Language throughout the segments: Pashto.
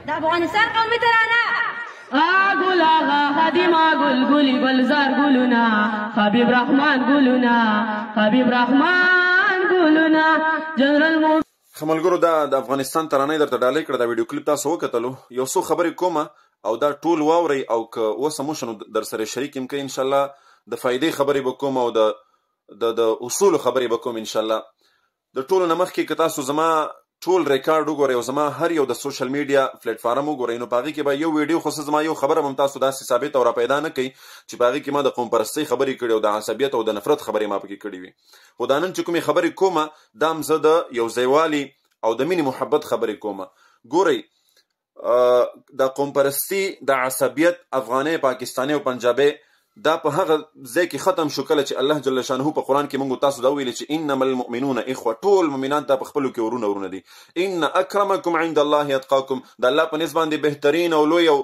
د افغانستان قومي ترانه گل آغا خدیما گل گلی گلزار گلونا حبیب رحمان گلونا حبیب رحمان گلونا جنرال خملګرو د افغانستان ترانه درته ډالۍ کړه. دا ویډیو کلیپ تاسو وکتلو، یو څو خبرې کومه او دا ټول واورئ او که اوس هم شنو در سره شریک یم که انشاءالله د فایدې خبرې به کوم او د اصولو خبرې به کوم انشاءالله. د ټولو نه مخکې که تاسو زما ټول ریکارډ وګورئ او زما هر یو د سوشل میډیا پلیټ فارم وګورئ، نو په هغې کې به یو ویډیو خو زما یو خبره به تاسو داسې ثابت او را پیدا نه کوي چې په هغې کې ما د قوم پرستۍ خبرې کړي او د عصبیت او د نفرت خبرې ما پکې کړي وي. خو دا نن چې کومې خبرې کومه دا هم زه د یو ځایوالي او د مینې محبت خبرې کومه. ګورئ، د قوم پرستي، د عصبیت، افغانۍ، پاکستاني او پنجابي دا په هغه ځای کې ختم شو کله چې الله جل شانه په قرآن کې موږ تاسو دا ویلي چې انما المؤمنون اخوه، ټول مؤمنان دا په خپلو کې ورونه دي. ان اکرمکم عند الله اتقاکم، د الله په نسبت باندې بهترین او لوی او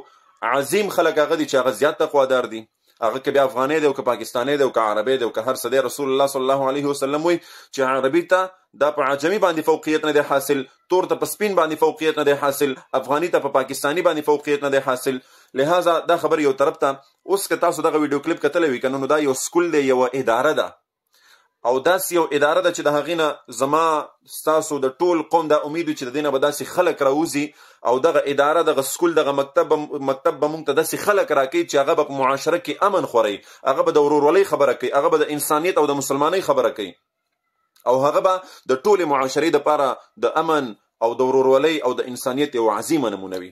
عظیم خلک هغه دي چې هغه زیات تقوادار دي. هغه که بیا افغانۍ دی او که پاکستاني دی او که عربي دی او که هر څه دی. رسول الله صلی الله علیه وسلم وایي چې عربي ته دا په عجمي باندې فوقیت نه دی حاصل، تور ته په سپین باندې فوقیت نه دی حاصل، افغاني ته په پاکستاني باندې فوقیت نه دی حاصل. لہذا دا خبر یو طرف ته. اوس که تاسو دغه ویډیو کلیپ کتلی وي که نو دا یو سکول دی، یوه اداره ده او داسې یو اداره ده چې د هغې نه زما ستاسو د ټول قوم دا امید وي چې د دې نه به داسې خلک راوځي او دغه اداره، دغه سکول، دغه مکتب به موږ ته داسې خلک راکوي چې هغه به په معاشره کې امن خوري، هغه به د ورورولۍ خبره کوي، هغه به د انسانیت او د مسلمانۍ خبره کوي او هغه به د ټولې معاشرې دپاره د امن او د ورورولۍ او د انسانیت یو عظیمه نمونه وي.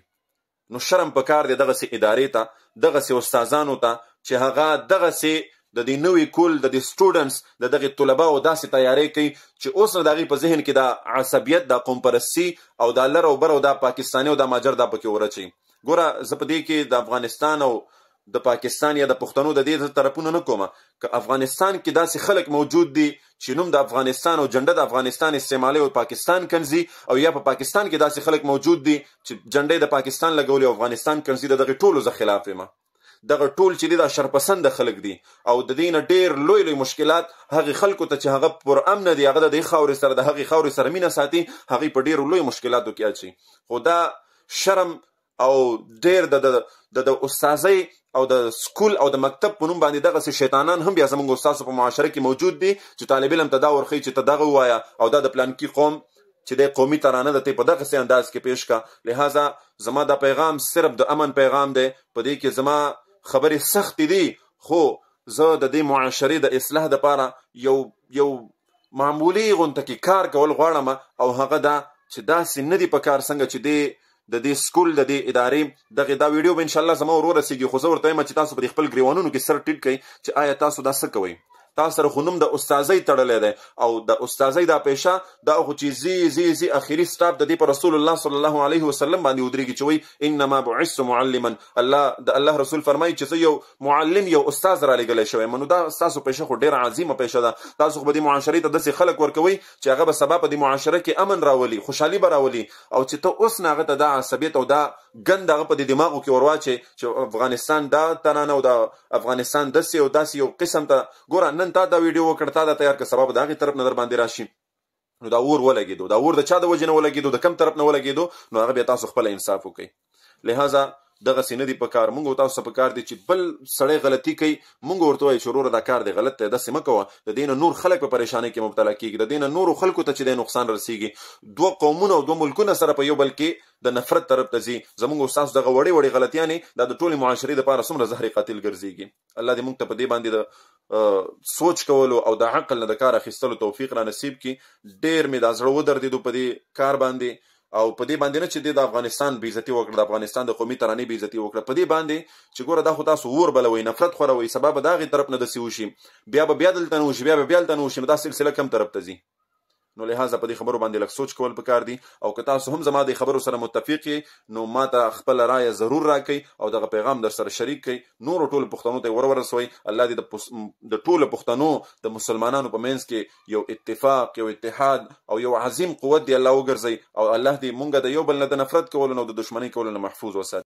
نو شرم پکار دی دغسې ادارې ته، دغسې استادانو ته چې هغه دغسې د دې نوي کول د دې سټوډنټس د دغې طلباو داسې تیاری کوي چې اوس نه د هغې په ذهن کې دا عصبیت، دا قوم پرستي او دا لر او بر او دا پاکستاني او دا ماجر دا پکې ورچوي. ګوره، زه په دې کې د افغانستان او د پاکستان یا د پښتنو د دې طرفونه نه کومه. که افغانستان کې داسې خلک موجود دي چې نوم د افغانستان او جنډه د افغانستان استعمالي او پاکستان کنځي، او یا په پاکستان کې داسې خلک موجود دي چې جنډې د پاکستان لګولي او افغانستان کنځي، د دغې ټولو زه خلاف یم. دغه ټول چې دي دا شرپسنده خلک دي او د دې نه ډېر لوی لوی مشکلات هغې خلکو ته چې هغه پر امنه دي، هغه د دې خاورې سره د هغې خاورې سره مینه ساتي، هغې په ډېرو لوی مشکلاتو کې اچوي. خو دا شرم او ډېر د استاذۍ او د سکول او د مکتب په نوم باندې دغسې شیطانان هم بیا زموږ استاسو په معاشره کې موجود دي چې طالب علم ته دا ورښیي چې ته دغه ووایه او دا د پلانکي قوم چې دی قومي ترانه ده ته په دغسې انداز کې پیش کا. لہذا زما دا پیغام صرف د امن پیغام دی. په دې کې زما خبرې سختې دي، خو زه د دې معاشرې د اصلاح دپاره یو معمولي غونته کې کار کول غواړم او هغه دا چې داسې نه دي په کار څنګه چې د دې سکول د دې ادارې دا ویډیو به انشاءالله زما ور ورسېږي. خو زه ورته وایم چې تاسو په خپل ګریوانونو کې سر ټیټ کړئ چې آیا تاسو دا څه کوئ. تاسو سره خو نوم د استاذۍ تړلی دی او د استاذۍ دا پیشه دا خو چې زی اخري سټاپ د دې په رسول الله صلی الله علیه وسلم باندې ودرېږي چې وایي انما بعثت معلما. د الله رسول فرمایي چې زه یو معلم، یو استاذ رالیږلی شوی یم. نو دا ستاسو پیشه خو ډېره عظیمه پیشه ده. تاسو خو به دې معاشرې ته داسې خلک ورکوئ چې هغه به سبا په دې معاشره کې امن راولي، خوشحالي به راولي، او چې ته اوس نه هغه ته دا عصبیت او دا ګند هغه په دې دماغو کې ورواچې چې افغانستان دا ترانه او دا افغانستان داسې او داسې یو قسم ته. ګوره، نن تا دا ویډیو وکړ، تا دا تیار کړه، سبا به د هغې طرف نه در باندې راشي. نو دا اور ولګېدو، دا اور د چا د وجې نه ولګېدو، د کم طرف نه ولګېدو، نو هغه بیا تاسو خپله انصاف وکړئ. لہذا دغسې نه دي په کار. مونږ تاسو ته په کار دی چې بل سړی غلطي کوي مونږ ورته وایو چې وروره دا کار دی غلط دی، داسې مه کوه. د دې نه نور خلک په پریشانۍ کې مبتلا کېږي، د دې نه نورو خلکو ته چې دی نقصان رسېږي. دوه قومونه او دوه ملکونه سره په یو بل کې د نفرت طرف ته ځي. زموږ استاسو دغه وړې غلطیانې دا د ټولې معاشرې دپاره څومره زهر قاتل ګرځېږي. الله دې موږ ته په دې باندې د سوچ کولو او د عقل نه د کار اخیستلو توفیق را نصیب کړي. ډېر مې دا زړه ودردېدو په دې کار باندې او په دې باندې نه چې د افغانستان بې عزتي وکړه، د افغانستان د قومي ترانې بې عزتي وکړه، په دې باندې چې ګوره دا خو تاسو اور بلوئ، نفرت خوروئ، سبا به د هغې طرف نه داسې وشي، بیا به بیا دلته نه وشي، بیا به بیا دلته نه وشي، نو دا سلسله کم طرف ته ځي. نو لہذا په دې خبرو باندې لږ سوچ کول پکار دي. او که تاسو هم زما د خبرو سره متفق یې نو ما ته خپله رایه ضرور راکئ او دغه پیغام در سره شریک کئ، نورو ټولو پښتنو ته یې ورسوئ. الله دې د ټولو پښتنو د مسلمانانو په منځ کې یو اتفاق، یو اتحاد او یو عظیم قوت دی الله وګرځئ، او الله دې مونږ د یو بل نه د نفرت کولو نه او د دشمنۍ کولو نه محفوظ وساتي.